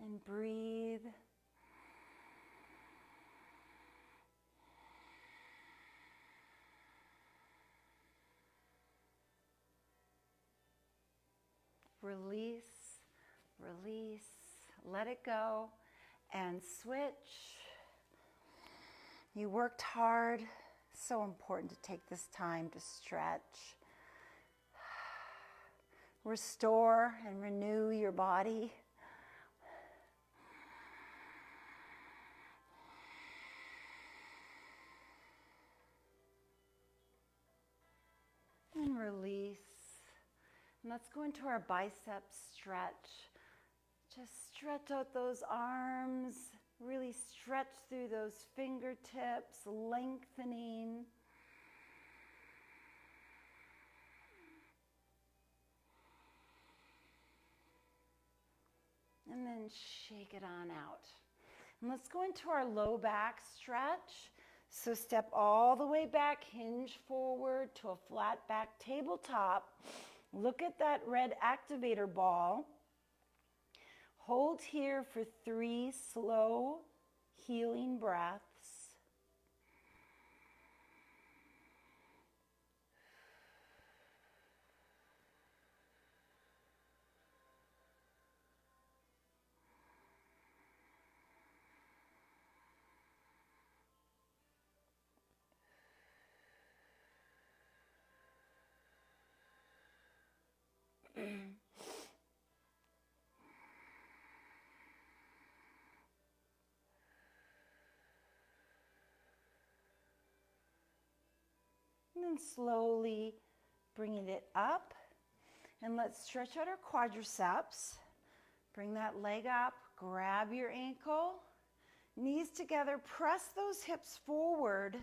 and breathe. Release, release, let it go, and switch. You worked hard. So important to take this time to stretch. Restore and renew your body. And release. And let's go into our bicep stretch. Just stretch out those arms. Really stretch through those fingertips, lengthening. And then shake it on out. And let's go into our low back stretch. So step all the way back, hinge forward to a flat back tabletop. Look at that red activator ball. Hold here for 3 slow, healing breaths. And then slowly bringing it up. And let's stretch out our quadriceps. Bring that leg up, grab your ankle, knees together, press those hips forward.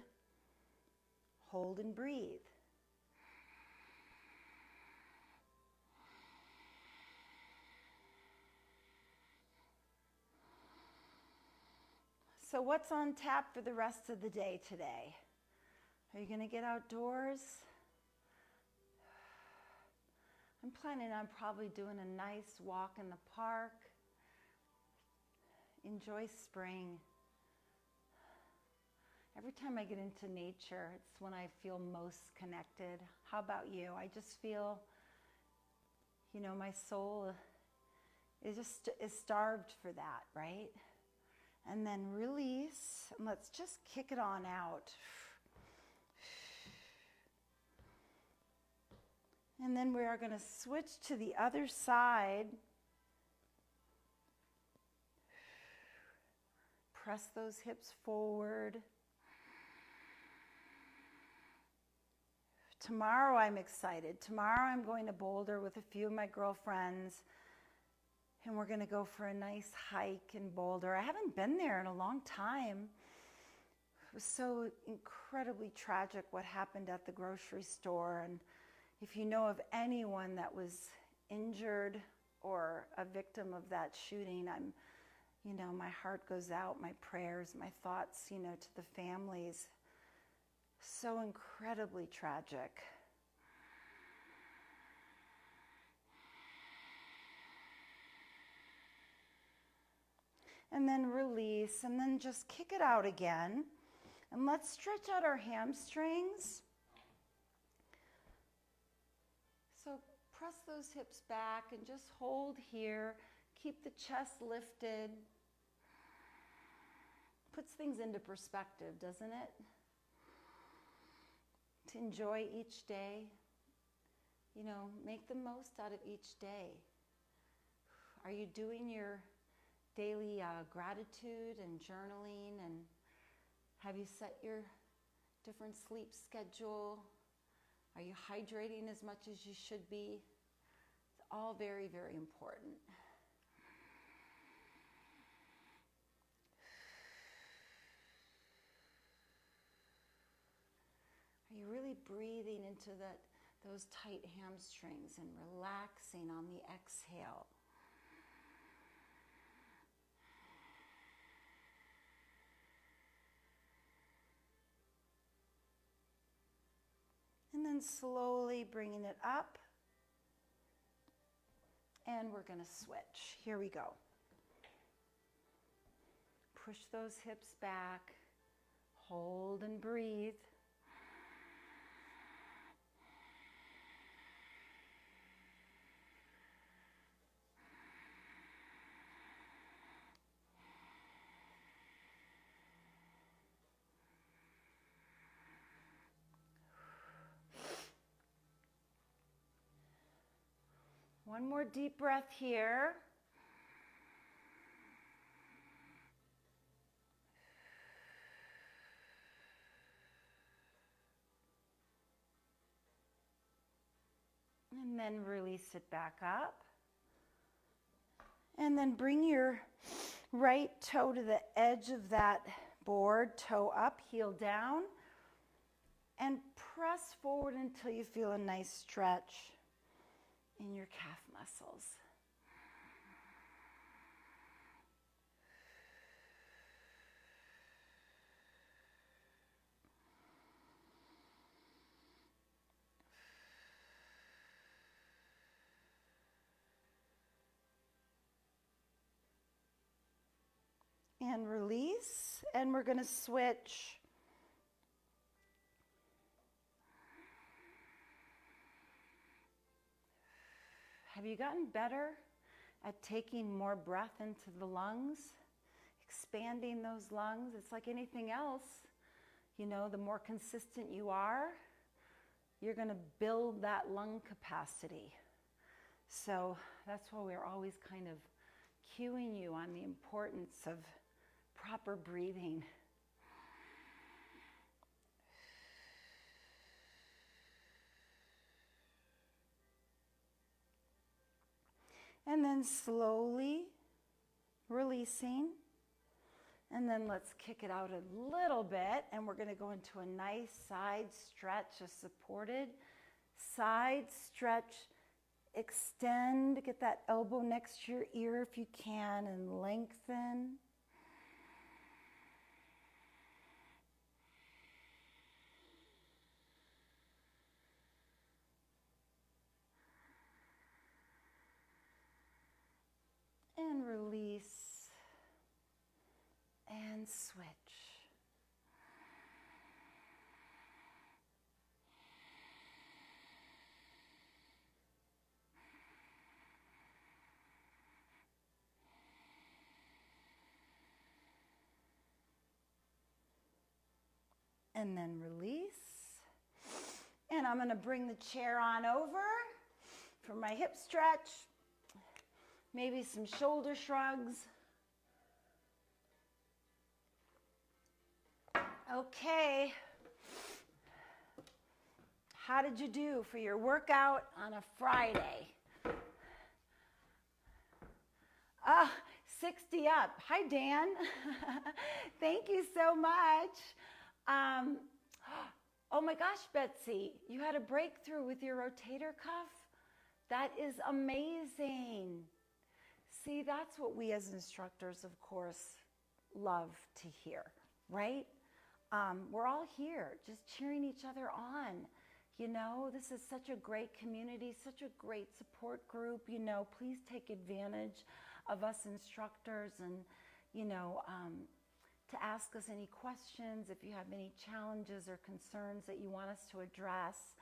Hold and breathe. So what's on tap for the rest of the day today? Are you going to get outdoors? I'm planning on probably doing a nice walk in the park. Enjoy spring. Every time I get into nature, it's when I feel most connected. How about you? I just feel, my soul is starved for that, right? And then release, and let's just kick it on out. And then we are going to switch to the other side. Press those hips forward. Tomorrow I'm excited. Tomorrow I'm going to Boulder with a few of my girlfriends. And we're going to go for a nice hike in Boulder. I haven't been there in a long time. It was so incredibly tragic what happened at the grocery store. And if you know of anyone that was injured or a victim of that shooting, my heart goes out, my prayers, my thoughts, to the families. So incredibly tragic. And then release, and then just kick it out again. And let's stretch out our hamstrings. press those hips back and just hold here. Keep the chest lifted. Puts things into perspective, doesn't it? To enjoy each day. You know, make the most out of each day. Are you doing your daily gratitude and journaling? And have you set your different sleep schedule? Are you hydrating as much as you should be? It's all very, very important. Are you really breathing into those tight hamstrings and relaxing on the exhale? And then slowly bringing it up. And we're going to switch. Here we go. Push those hips back. Hold and breathe. One more deep breath here. And then release it back up. And then bring your right toe to the edge of that board, toe up, heel down. And press forward until you feel a nice stretch in your calf muscles. And release, and we're going to switch. Have you gotten better at taking more breath into the lungs, expanding those lungs? It's like anything else. You know, the more consistent you are, you're going to build that lung capacity. So that's why we're always kind of cueing you on the importance of proper breathing. And then slowly releasing. And then let's kick it out a little bit. And we're going to go into a nice side stretch, a supported side stretch. Extend, get that elbow next to your ear if you can, and lengthen. And release, and switch. And then release. And I'm going to bring the chair on over for my hip stretch. Maybe some shoulder shrugs. Okay. How did you do for your workout on a Friday? 60 up. Hi, Dan. Thank you so much. Oh my gosh, Betsy, you had a breakthrough with your rotator cuff? That is amazing. See, that's what we as instructors, of course, love to hear, right? We're all here just cheering each other on. You know, this is such a great community, such a great support group. You know, please take advantage of us instructors and, you know, to ask us any questions if you have any challenges or concerns that you want us to address.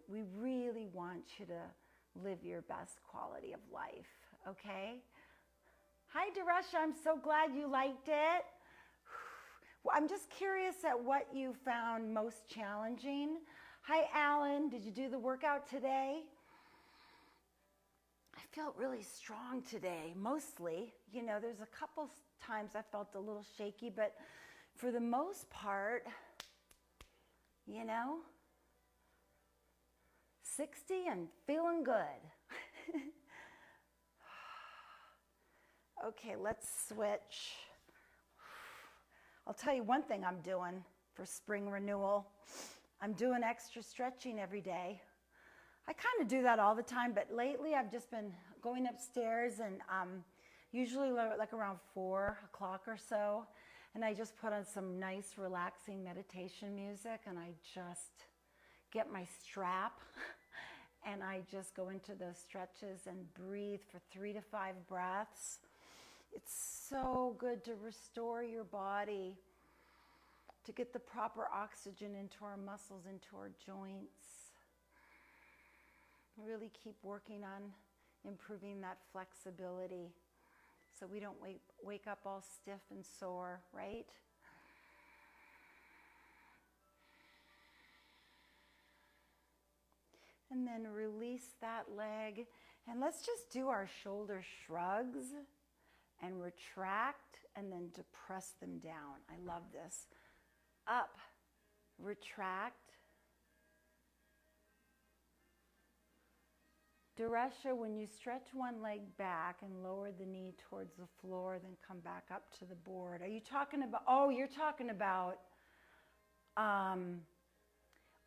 We really want you to live your best quality of life, okay? Hi, Daresha, I'm so glad you liked it. Well, I'm just curious at what you found most challenging. Hi, Alan, did you do the workout today? I felt really strong today, mostly. You know, there's a couple times I felt a little shaky, but for the most part, you know, 60 and feeling good. Okay, let's switch. I'll tell you one thing I'm doing for spring renewal. I'm doing extra stretching every day. I kind of do that all the time, but lately I've just been going upstairs and usually like around 4 o'clock or so, and I just put on some nice relaxing meditation music and I just get my strap and I just go into those stretches and breathe for 3 to 5 breaths. It's so good to restore your body, to get the proper oxygen into our muscles, into our joints. Really keep working on improving that flexibility so we don't wake up all stiff and sore, right? And then release that leg. And let's just do our shoulder shrugs and retract and then depress them down. I love this. Up, retract. Daresha, when you stretch one leg back and lower the knee towards the floor, then come back up to the board. Are you talking about, oh, you're talking about, are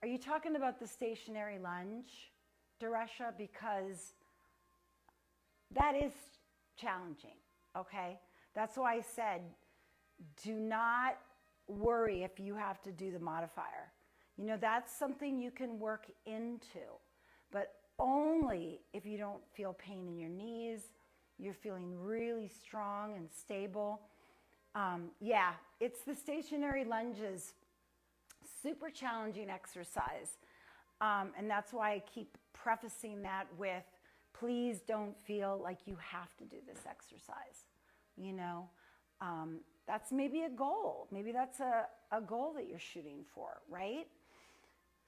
you talking about the stationary lunge, Daresha? Because that is challenging. Okay, that's why I said, do not worry if you have to do the modifier. You know, that's something you can work into, but only if you don't feel pain in your knees, you're feeling really strong and stable. Yeah, it's the stationary lunges, super challenging exercise. And that's why I keep prefacing that with, please don't feel like you have to do this exercise. You know, that's maybe a goal. Maybe that's a goal that you're shooting for, right?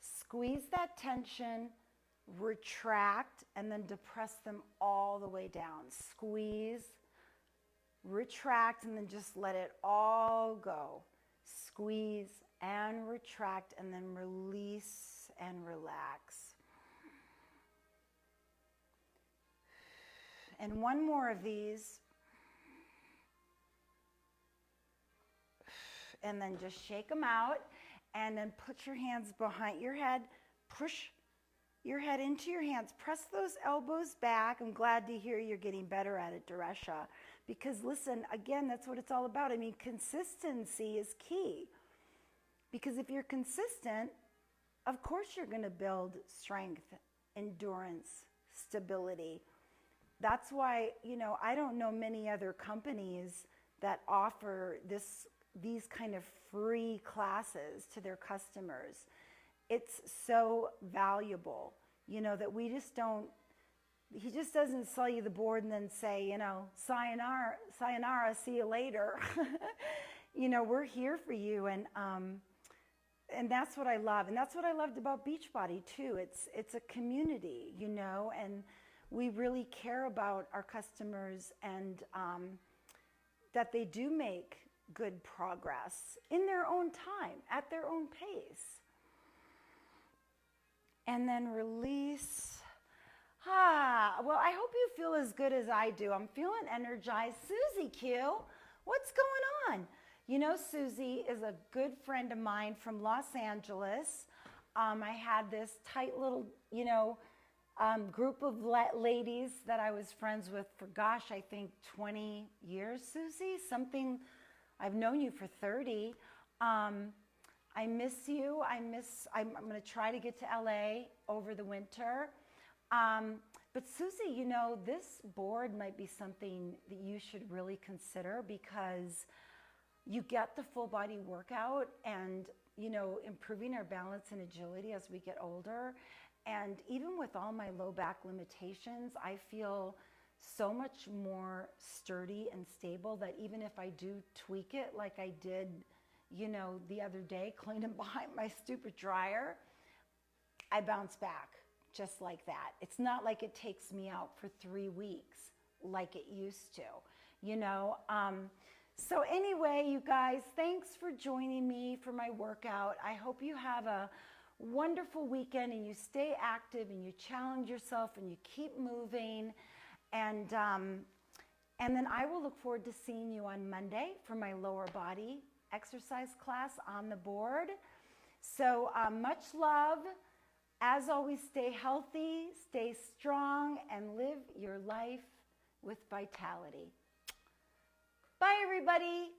Squeeze that tension, retract, and then depress them all the way down. Squeeze, retract, and then just let it all go. Squeeze and retract, and then release and relax. And one more of these. And then just shake them out. And then put your hands behind your head. Push your head into your hands. Press those elbows back. I'm glad to hear you're getting better at it, Daresha. Because listen, again, that's what it's all about. I mean, consistency is key. Because if you're consistent, of course you're going to build strength, endurance, stability. That's why, you know, I don't know many other companies that offer these kind of free classes to their customers. It's so valuable, you know, that we just don't, he just doesn't sell you the board and then say, you know, sayonara, see you later. You know, we're here for you. And that's what I love. And that's what I loved about Beachbody too. It's a community, you know, and we really care about our customers and that they do make good progress in their own time, at their own pace. And then release. Well, I hope you feel as good as I do. I'm feeling energized. Susie Q, what's going on? You know, Susie is a good friend of mine from Los Angeles. I had this tight little, you know, group of ladies that I was friends with for, gosh, I think 20 years, Susie, something. I've known you for 30. I miss you. I'm going to try to get to LA over the winter. But Susie, you know, this board might be something that you should really consider because you get the full body workout and, you know, improving our balance and agility as we get older. And even with all my low back limitations, I feel so much more sturdy and stable that even if I do tweak it like I did, you know, the other day, cleaning behind my stupid dryer, I bounce back just like that. It's not like it takes me out for 3 weeks like it used to, you know. So anyway, you guys, thanks for joining me for my workout. I hope you have a wonderful weekend and you stay active and you challenge yourself and you keep moving. And then I will look forward to seeing you on Monday for my lower body exercise class on the board. So much love. As always, stay healthy, stay strong, and live your life with vitality. Bye, everybody.